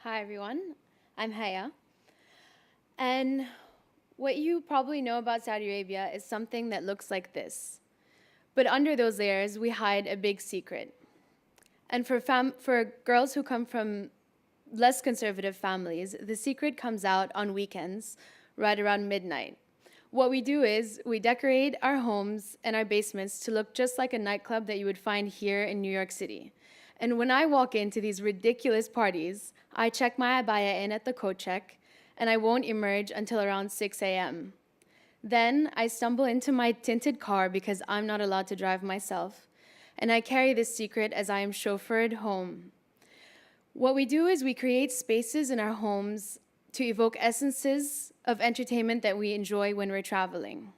Hi, everyone. I'm Haya. And what you probably know about Saudi Arabia is something that looks like this. But under those layers, we hide a big secret. And for girls who come from less conservative families, the secret comes out on weekends, right around midnight. What we do is we decorate our homes and our basements to look just like a nightclub that you would find here in New York City. And when I walk into these ridiculous parties, I check my abaya in at the coat check, and I won't emerge until around 6 a.m. Then I stumble into my tinted car because I'm not allowed to drive myself, and I carry this secret as I am chauffeured home. What we do is we create spaces in our homes to evoke essences of entertainment that we enjoy when we're traveling.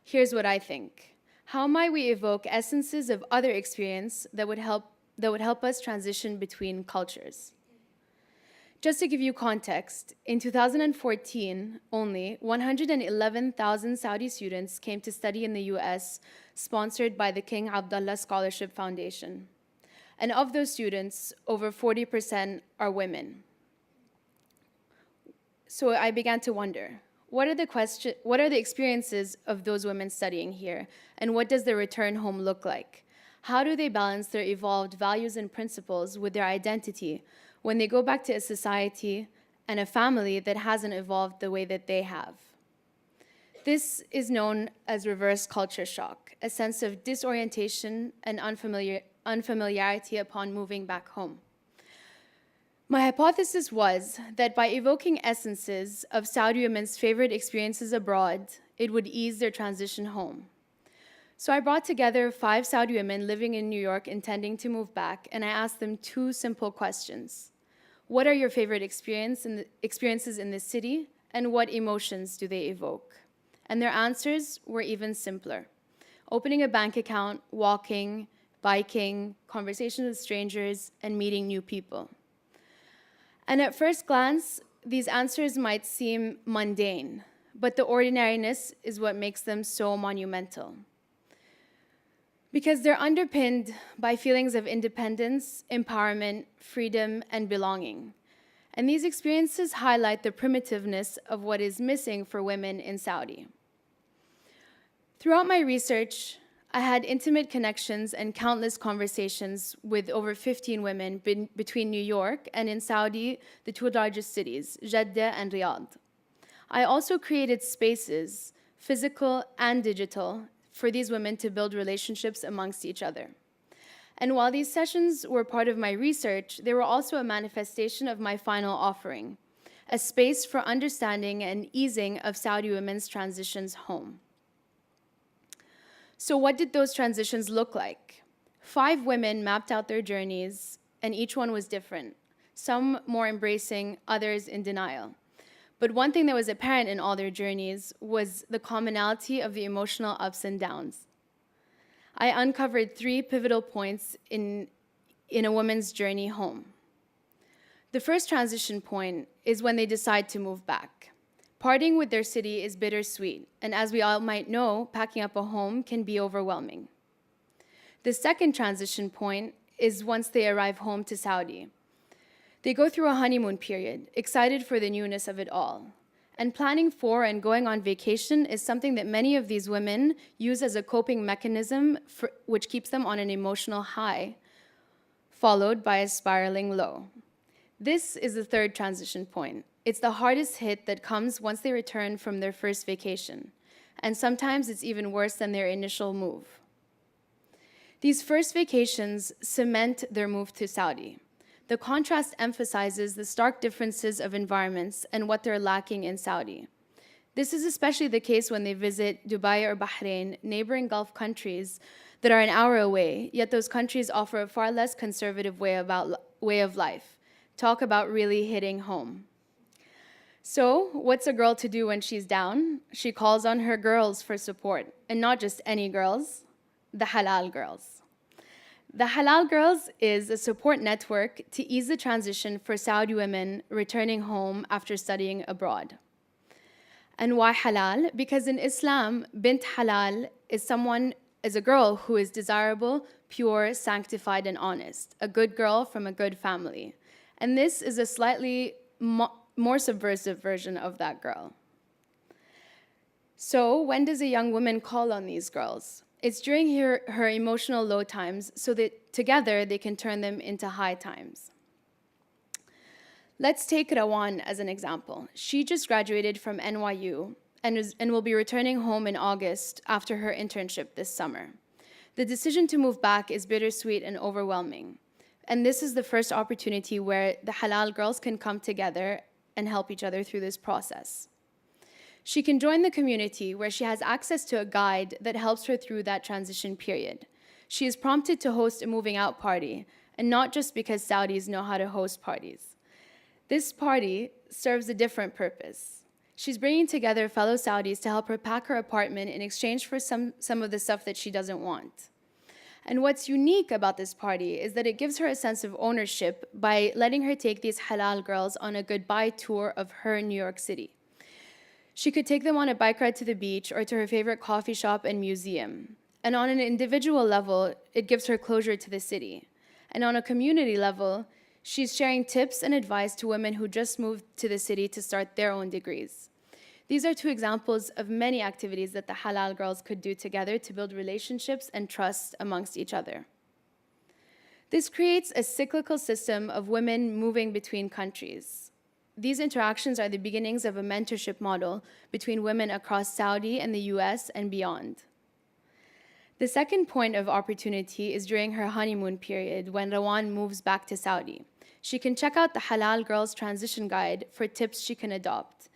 Here's what I think. How might we evoke essences of other experience that would help us transition between cultures? Just to give you context, in 2014 only, 111,000 Saudi students came to study in the US, sponsored by the King Abdullah Scholarship Foundation. And of those students, over 40% are women. So I began to wonder, what are the experiences of those women studying here, and what does their return home look like? How do they balance their evolved values and principles with their identity when they go back to a society and a family that hasn't evolved the way that they have? This is known as reverse culture shock, a sense of disorientation and unfamiliarity upon moving back home. My hypothesis was that by evoking essences of Saudi women's favorite experiences abroad, it would ease their transition home. So I brought together 5 Saudi women living in New York intending to move back, and I asked them 2 simple questions. What are your favorite experiences in this city, and what emotions do they evoke? And their answers were even simpler. Opening a bank account, walking, biking, conversations with strangers, and meeting new people. And at first glance, these answers might seem mundane, but the ordinariness is what makes them so monumental. Because they're underpinned by feelings of independence, empowerment, freedom, and belonging. And these experiences highlight the primitiveness of what is missing for women in Saudi. Throughout my research, I had intimate connections and countless conversations with over 15 women between New York and in Saudi, the 2 largest cities, Jeddah and Riyadh. I also created spaces, physical and digital, for these women to build relationships amongst each other. And while these sessions were part of my research, they were also a manifestation of my final offering, a space for understanding and easing of Saudi women's transitions home. So what did those transitions look like? 5 women mapped out their journeys, and each one was different, some more embracing, others in denial. But one thing that was apparent in all their journeys was the commonality of the emotional ups and downs. I uncovered 3 pivotal points in a woman's journey home. The first transition point is when they decide to move back. Parting with their city is bittersweet, and as we all might know, packing up a home can be overwhelming. The second transition point is once they arrive home to Saudi. They go through a honeymoon period, excited for the newness of it all. And planning for and going on vacation is something that many of these women use as a coping mechanism which keeps them on an emotional high, followed by a spiraling low. This is the third transition point. It's the hardest hit that comes once they return from their first vacation, and sometimes it's even worse than their initial move. These first vacations cement their move to Saudi. The contrast emphasizes the stark differences of environments and what they're lacking in Saudi. This is especially the case when they visit Dubai or Bahrain, neighboring Gulf countries that are an hour away, yet those countries offer a far less conservative way of life. Talk about really hitting home. So, what's a girl to do when she's down? She calls on her girls for support, and not just any girls, the Halal girls. The Halal Girls is a support network to ease the transition for Saudi women returning home after studying abroad. And why Halal? Because in Islam, bint Halal is a girl who is desirable, pure, sanctified, and honest, a good girl from a good family. And this is a slightly more subversive version of that girl. So when does a young woman call on these girls? It's during her emotional low times so that together they can turn them into high times. Let's take Rawan as an example. She just graduated from NYU and will be returning home in August after her internship this summer. The decision to move back is bittersweet and overwhelming. And this is the first opportunity where the Halal girls can come together and help each other through this process. She can join the community where she has access to a guide that helps her through that transition period. She is prompted to host a moving out party, and not just because Saudis know how to host parties. This party serves a different purpose. She's bringing together fellow Saudis to help her pack her apartment in exchange for some of the stuff that she doesn't want. And what's unique about this party is that it gives her a sense of ownership by letting her take these Halal girls on a goodbye tour of her New York City. She could take them on a bike ride to the beach or to her favorite coffee shop and museum. And on an individual level, it gives her closure to the city. And on a community level, she's sharing tips and advice to women who just moved to the city to start their own degrees. These are two examples of many activities that the Halal girls could do together to build relationships and trust amongst each other. This creates a cyclical system of women moving between countries. These interactions are the beginnings of a mentorship model between women across Saudi and the US and beyond. The second point of opportunity is during her honeymoon period when Rawan moves back to Saudi. She can check out the Halal Girls Transition Guide for tips she can adopt.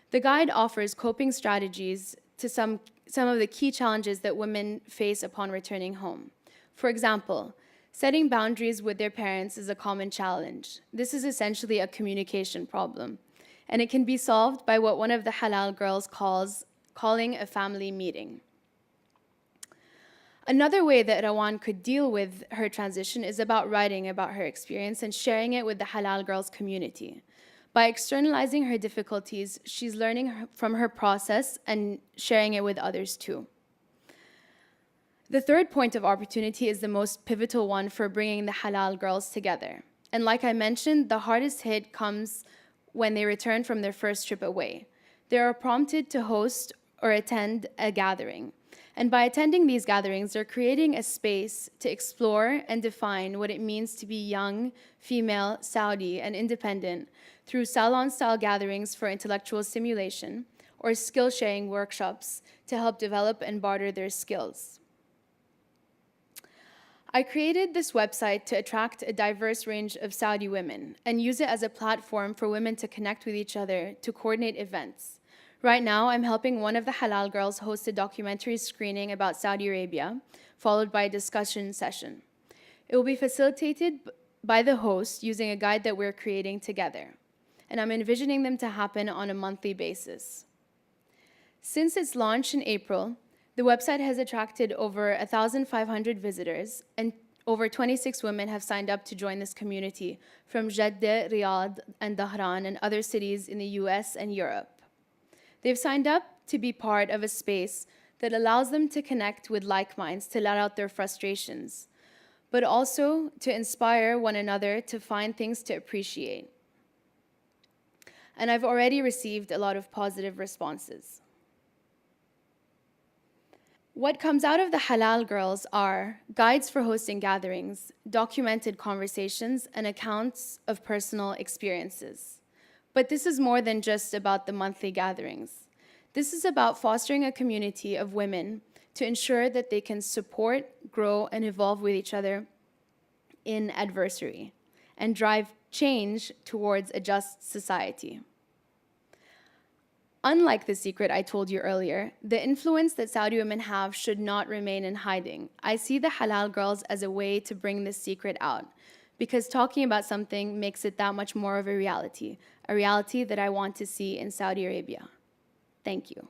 The guide offers coping strategies to some of the key challenges that women face upon returning home. For example, setting boundaries with their parents is a common challenge. This is essentially a communication problem, and it can be solved by what one of the Halal girls calls calling a family meeting. Another way that Rawan could deal with her transition is about writing about her experience and sharing it with the Halal girls community. By externalizing her difficulties, she's learning from her process and sharing it with others too. The third point of opportunity is the most pivotal one for bringing the Halal girls together. And like I mentioned, the hardest hit comes when they return from their first trip away. They are prompted to host or attend a gathering. And by attending these gatherings, they're creating a space to explore and define what it means to be young, female, Saudi, and independent through salon-style gatherings for intellectual stimulation or skill-sharing workshops to help develop and barter their skills. I created this website to attract a diverse range of Saudi women and use it as a platform for women to connect with each other to coordinate events. Right now, I'm helping one of the Halal girls host a documentary screening about Saudi Arabia, followed by a discussion session. It will be facilitated by the host using a guide that we're creating together, and I'm envisioning them to happen on a monthly basis. Since its launch in April, the website has attracted over 1,500 visitors, and over 26 women have signed up to join this community from Jeddah, Riyadh, and Dhahran, and other cities in the US and Europe. They've signed up to be part of a space that allows them to connect with like minds to let out their frustrations, but also to inspire one another to find things to appreciate. And I've already received a lot of positive responses. What comes out of the Halal girls are guides for hosting gatherings, documented conversations, and accounts of personal experiences. But this is more than just about the monthly gatherings. This is about fostering a community of women to ensure that they can support, grow, and evolve with each other in adversity and drive change towards a just society. Unlike the secret I told you earlier, the influence that Saudi women have should not remain in hiding. I see the Halal girls as a way to bring this secret out, because talking about something makes it that much more of a reality that I want to see in Saudi Arabia. Thank you.